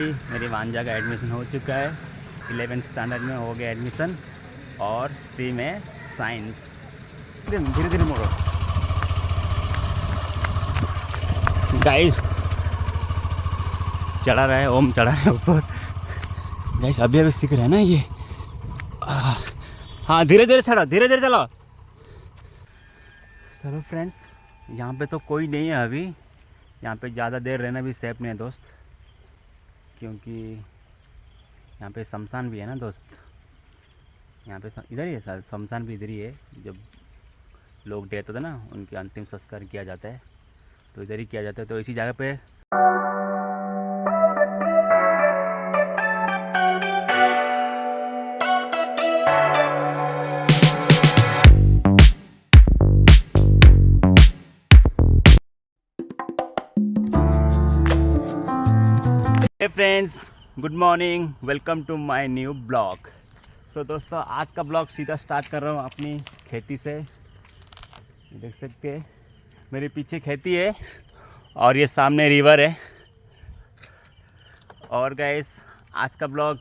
मेरी भांजा का एडमिशन हो चुका है। 11th स्टैंडर्ड में हो गया एडमिशन और स्ट्रीम है साइंस। धीरे धीरे मोड़ो गाइस। चढ़ा रहा है, ओम चढ़ा है ऊपर। गाइस अभी अभी सीख रहा है ना ये। हाँ धीरे धीरे चढ़ो, धीरे धीरे चलो। चलो फ्रेंड्स, यहाँ पे तो कोई नहीं है अभी। यहाँ पे ज़्यादा देर रहना भी सेफ नहीं है दोस्त, क्योंकि यहाँ पे शमशान भी है ना दोस्त। यहाँ पे इधर ही है सर, शमशान भी इधर ही है। जब लोग डेथ होते हैं ना, उनके अंतिम संस्कार किया जाता है तो इधर ही किया जाता है। तो इसी जगह पे hey friends, good morning, welcome to my new blog. So दोस्तों, आज का ब्लॉग सीधा स्टार्ट कर रहा हूँ अपनी खेती से। देख सकते हैं मेरे पीछे खेती है और ये सामने रिवर है। और गाइस आज का ब्लॉग,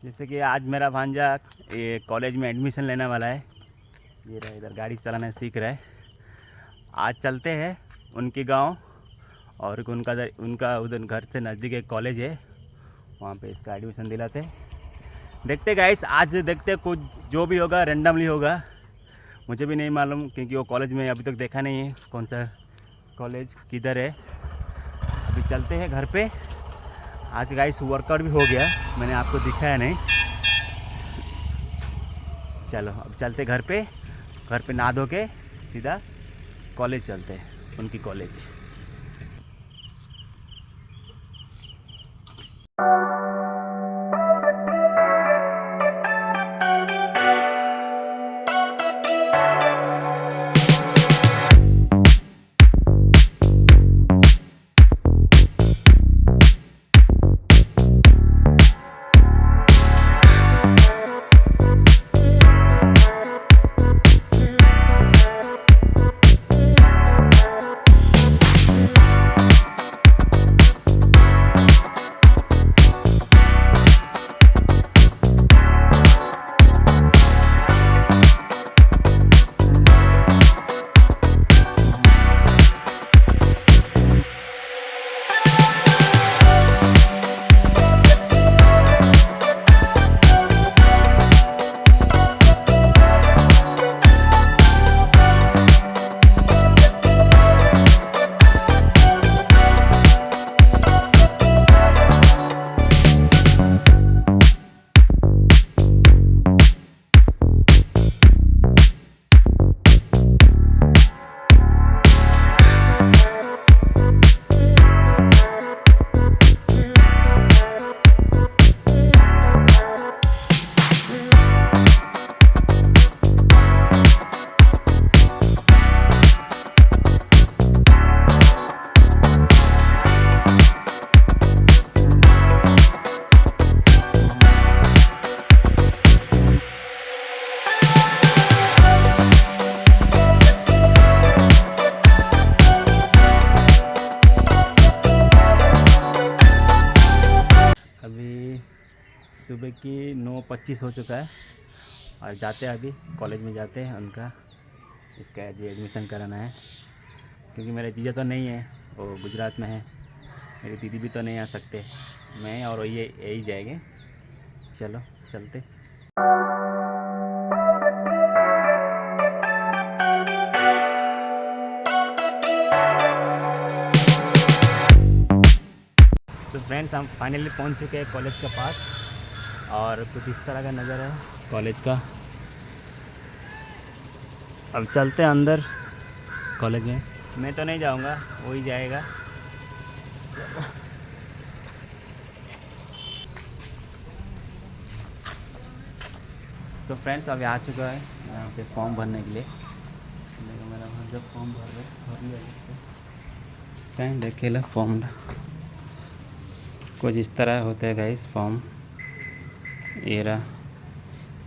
जैसे कि आज मेरा भांजा ये कॉलेज में एडमिशन लेने वाला है। ये रहा, इधर गाड़ी चलाना सीख रहा है। आज चलते हैं उनके गांव और उनका उधर घर से नज़दीक एक कॉलेज है, वहाँ पे इसका एडमिशन दिलाते। देखते गाइस, आज देखते कुछ जो भी होगा रैंडमली होगा। मुझे भी नहीं मालूम, क्योंकि वो कॉलेज में अभी तक देखा नहीं है कौन सा कॉलेज किधर है। अभी चलते हैं घर पे। आज गाइस वर्कआउट भी हो गया, मैंने आपको दिखाया नहीं। चलो अब चलते घर पे। घर पे नहा धो के सीधा कॉलेज चलते हैं, उनकी कॉलेज। सुबह की 9:25 हो चुका है और जाते हैं अभी कॉलेज में। जाते हैं उनका, इसका एडमिशन कराना है, क्योंकि मेरे जीजा तो नहीं है, वो गुजरात में है। मेरी दीदी भी तो नहीं आ सकते, मैं और ये यही जाएंगे। चलो चलते। सो फ्रेंड्स, हम फाइनली पहुंच चुके हैं कॉलेज के पास और कुछ इस तरह का नज़र है कॉलेज का। अब चलते हैं अंदर कॉलेज में। मैं तो नहीं जाऊंगा, वो ही जाएगा। चलो सो फ्रेंड्स, अभी आ चुका है यहाँ पे फॉर्म भरने के लिए। मेरा वहाँ जब फॉर्म भर लिया कहीं देखे ला फॉर्म कुछ इस तरह होता है गाइस फॉर्म। ये रहा,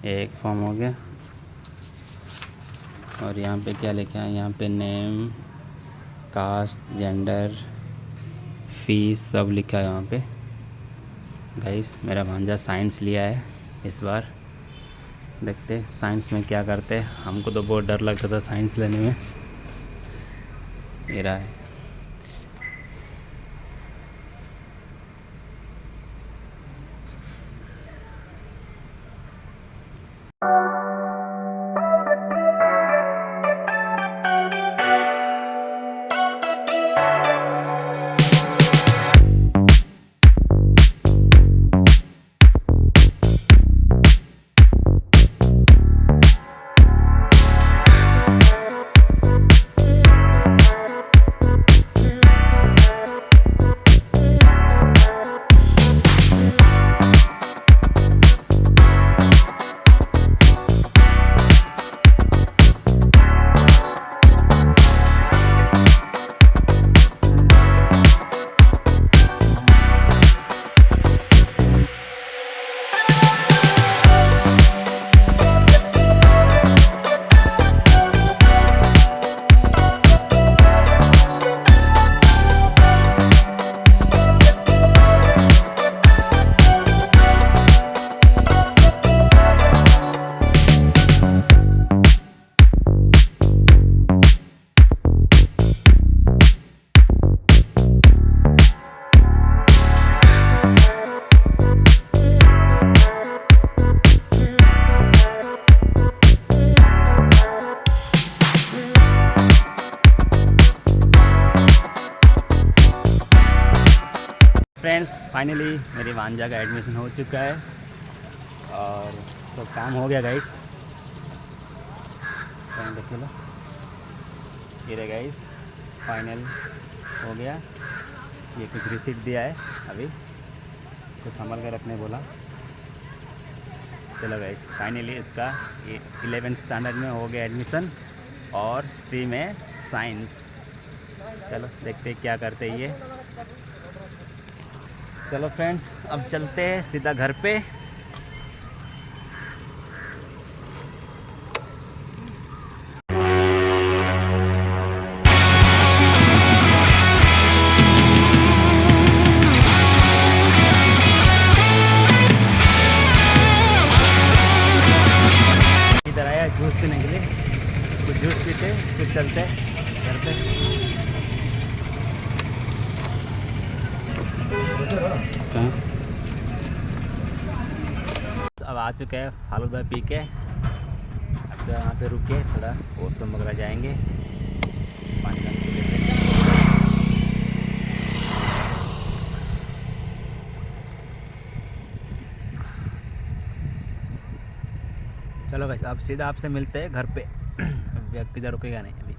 एक फॉर्म हो गया। और यहाँ पे क्या लिखा है, यहाँ पे नेम, कास्ट, जेंडर, फीस सब लिखा है यहाँ पे। गाइस मेरा भांजा साइंस लिया है इस बार। देखते साइंस में क्या करते। हमको तो बहुत डर लगता था साइंस लेने में। ये रहा है। फ्रेंड्स फाइनली मेरी भांजा का एडमिशन हो चुका है और तो काम हो गया गाइस। देख लो ये रहे गाइस, फाइनल हो गया। ये कुछ रिसीट दिया है अभी, कुछ संभाल कर रखने बोला। चलो गाइस फाइनली इसका 11th स्टैंडर्ड में हो गया एडमिशन और स्ट्रीम है साइंस। चलो देखते क्या करते ये। चलो फ्रेंड्स अब चलते हैं सीधा घर पे। इधर आया जूस पीने के लिए, कुछ जूस पीते फिर चलते घर पे। अब आ चुके हैं फालूदा पी के। अब तो यहाँ पे रुक के थोड़ा वॉशरूम वगैरह जाएंगे, पानी वानी पी लेते हैं। चलो गाइस अब सीधा आपसे मिलते हैं घर पे। अब किधर रुकेगा नहीं अभी।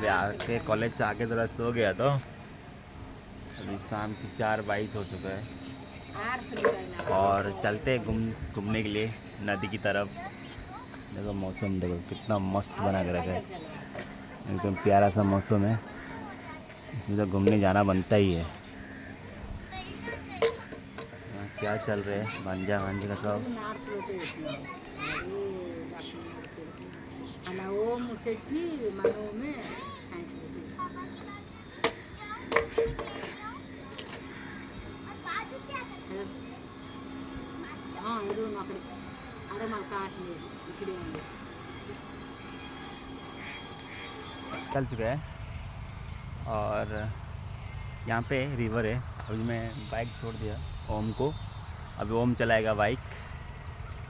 अभी आके कॉलेज से आके थोड़ा सो गया तो अभी शाम की 4:22 हो चुका है और चलते घूमने के लिए नदी की तरफ। देखो मौसम देखो कितना मस्त बना कर रखा है, एकदम प्यारा सा मौसम है। इसमें तो घूमने जाना बनता ही है। यहाँ क्या चल रहा है भांजा भांजी का सब। चल चुका है और यहाँ पे रिवर है। अभी मैं बाइक छोड़ दिया ओम को, अभी ओम चलाएगा बाइक,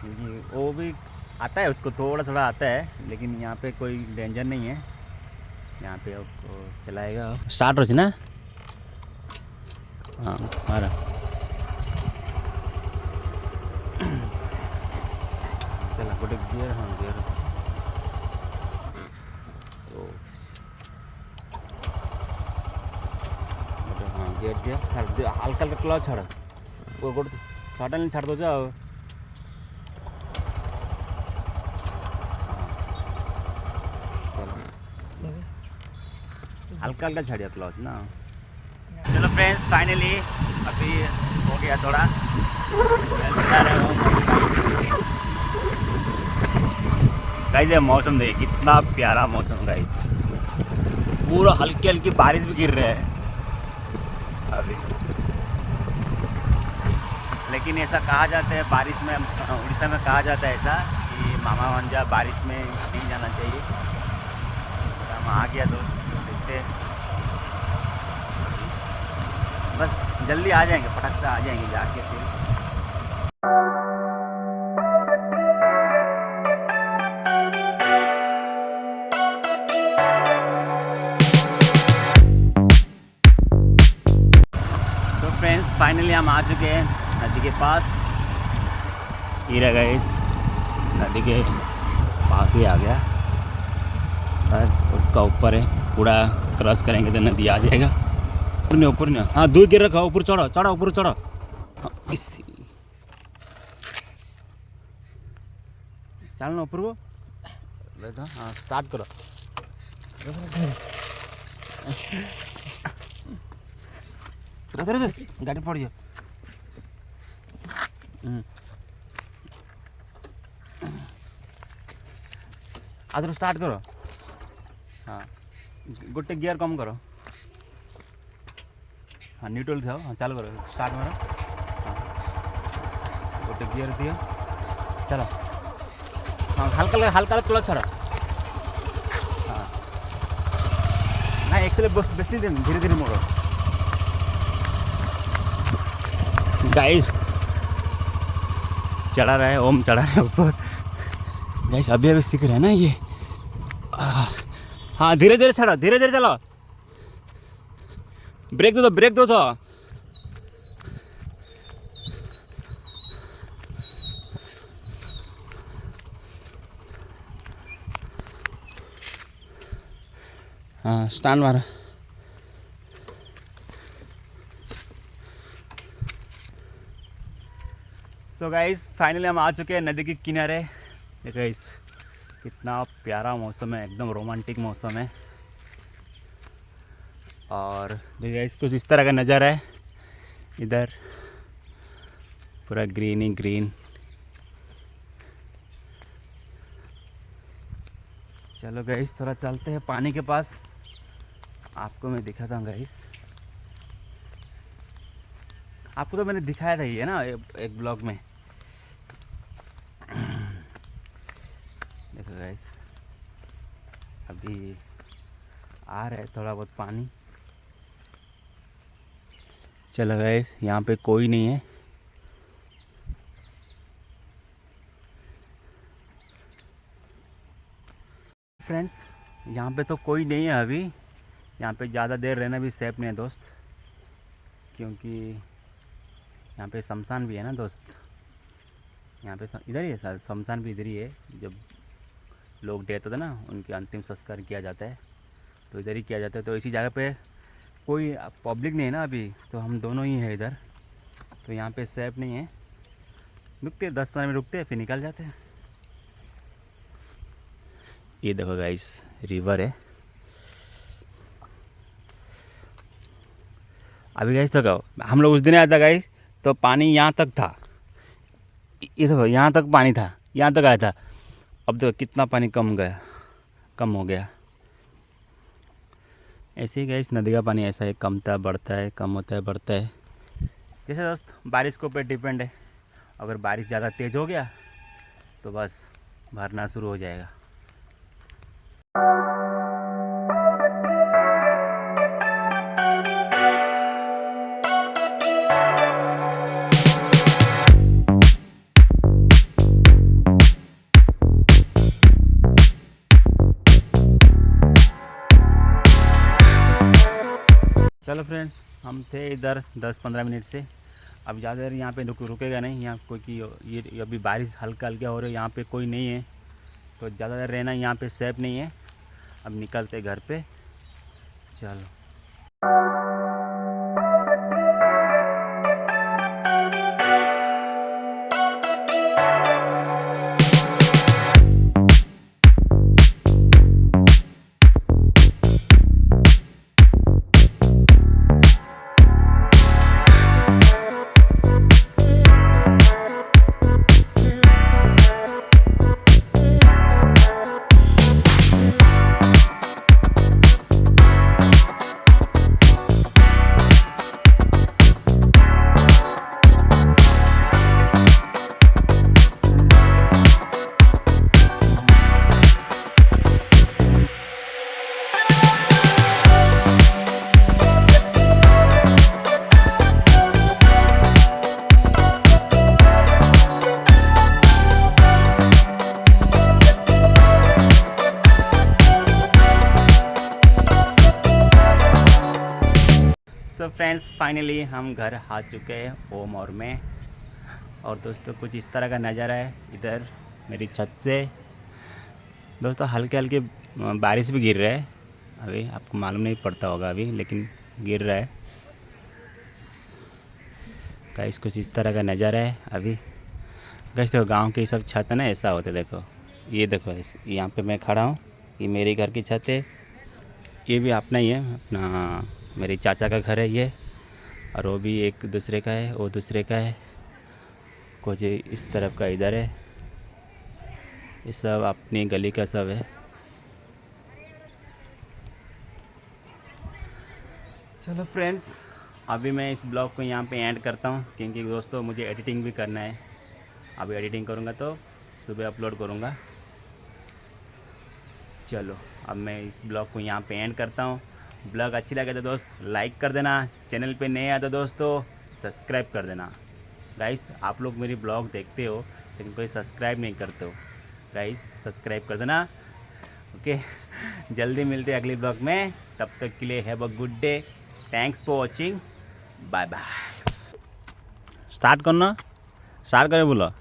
क्योंकि वो भी आता है, उसको थोड़ा थोड़ा आता है, लेकिन यहाँ पे कोई डेंजर नहीं है। यहाँ पे वो चलाएगा। स्टार्ट हो ना। हाँ मारा चला गोटे गियर। हाँ गियर हाँ गियर दिया छाड़ दिया, हल्का हल्का क्लच छाड़ वो गोटे सडनली छाड़ दो जाओ। हल्का हल्का छाड़िया क्लच ना। चलो फ्रेंड्स फाइनली अभी हो गया थोड़ा। गाइस ये मौसम देखिए कितना प्यारा मौसम गाइस, पूरा हल्की हल्की बारिश भी गिर रहा है अभी। लेकिन ऐसा कहा जाता है बारिश में, उड़ीसा में कहा जाता है ऐसा कि मामा भांजा बारिश में नहीं जाना चाहिए। हम आ गया दोस्त, देखते हैं बस जल्दी आ जाएंगे, फटक से आ जाएंगे जाके फिर। तो फ्रेंड्स फाइनली हम आ चुके हैं नदी के पास। ये रह गए इस नदी के पास ही आ गया, बस उसका ऊपर है, पूरा क्रॉस करेंगे तो नदी आ जाएगा। ऊपर नहीं, हाँ 2 गिर रखा, ऊपर चढ़ो चढ़ो ऊपर चढ़ो। हाँ, इसी चलना ऊपर को। हाँ स्टार्ट करो। गाड़ी पड़ जाओ। आधर स्टार्ट करो। हाँ गोटे गियर कम करो। हाँ न्यूट्रल जाओ। हाँ चालू करो, स्टार्ट मारो। हाँ गोटे गियर दियो, चलो। हाँ हल्का हल्का क्लच छोड़ो। हाँ ना एक्चुअली बेसी दिन धीरे धीरे मोड़ो। गाइस चढ़ा रहा है, ओम चढ़ा रहा है ऊपर। गाइस अभी अभी सीख रहे हैं ना ये। हाँ धीरे धीरे चढ़ो, धीरे धीरे चलो। ब्रेक दो, ब्रेक दो तो। हाँ स्टैंड मारो। सो गाइस फाइनली हम आ चुके हैं नदी के किनारे। देखो गाइस कितना प्यारा मौसम है, एकदम रोमांटिक मौसम है। और देखिए गाइस कुछ इस तरह का नज़ारा है, इधर पूरा ग्रीन ही ग्रीन। चलो गाइस थोड़ा चलते हैं पानी के पास, आपको मैं दिखाता हूँ गाइस। आपको तो मैंने दिखाया था ही है ना एक ब्लॉग में। देखो गाइस अभी आ रहा है थोड़ा बहुत पानी। चलो गाइस यहाँ पे कोई नहीं है। फ्रेंड्स यहाँ पे तो कोई नहीं है अभी। यहाँ पे ज़्यादा देर रहना भी सेफ नहीं है दोस्त, क्योंकि यहाँ पे शमशान भी है ना दोस्त। यहाँ पे इधर ही है, शमशान भी इधर ही है। जब लोग डेथ होता है ना, उनके अंतिम संस्कार किया जाता है, तो इधर ही किया जाता है। तो इसी जगह पे कोई पब्लिक नहीं है ना अभी, तो हम दोनों ही हैं इधर। तो यहाँ पे सेफ नहीं है, रुकते 10-15 मिनट रुकते हैं फिर निकल जाते हैं। ये देखो गाइस रिवर है। अभी गाइस तो हम लोग उस दिन आया था गाइस, तो पानी यहाँ तक था। ये देखो यहाँ तक पानी था, यहाँ तक आया था। अब देखो कितना पानी कम हो गया। ऐसे ही गाइस नदी का पानी ऐसा है, कमता बढ़ता है, कम होता है बढ़ता है। जैसे दोस्त बारिश के ऊपर डिपेंड है। अगर बारिश ज़्यादा तेज़ हो गया तो बस भरना शुरू हो जाएगा। चलो फ्रेंड्स, हम थे इधर 10-15 मिनट से। अब ज़्यादा देर यहाँ पे रुकेगा नहीं यहाँ कोई, कि ये अभी बारिश हल्का हल्का हो रही है, यहाँ पे कोई नहीं है तो ज़्यादा देर रहना यहाँ पे सेफ नहीं है। अब निकलते घर पे, चलो। सो फ्रेंड्स फाइनली हम घर आ चुके हैं होम और में। और दोस्तों कुछ इस तरह का नज़ारा है इधर मेरी छत से। दोस्तों हल्के हल्के बारिश भी गिर रहा है, अभी आपको मालूम नहीं पड़ता होगा अभी, लेकिन गिर रहा है गाइस। कुछ इस तरह का नज़ारा है अभी गाइस। देखो गांव की सब छत है ना ऐसा होता है। देखो ये देखो यहाँ पे मैं खड़ा हूँ, ये मेरे घर की छत है। ये भी अपना ही है, अपना मेरे चाचा का घर है ये। और वो भी एक दूसरे का है, वो दूसरे का है। कुछ इस तरफ का इधर है। ये सब अपनी गली का सब है। चलो फ्रेंड्स, अभी मैं इस ब्लॉग को यहाँ पे एंड करता हूँ, क्योंकि दोस्तों मुझे एडिटिंग भी करना है। अभी एडिटिंग करूँगा तो सुबह अपलोड करूँगा। चलो अब मैं इस ब्लॉग को यहाँ पे एंड करता हूँ। ब्लॉग अच्छी लगे तो दोस्त लाइक कर देना, चैनल पे नए आए तो दोस्तों सब्सक्राइब कर देना। गाइस आप लोग मेरी ब्लॉग देखते हो लेकिन कोई सब्सक्राइब नहीं करते हो, गाइस सब्सक्राइब कर देना। ओके जल्दी मिलते हैं अगली ब्लॉग में, तब तक के लिए have a good day. Thanks for watching, bye bye. Start करना, स्टार्ट करें बोलो।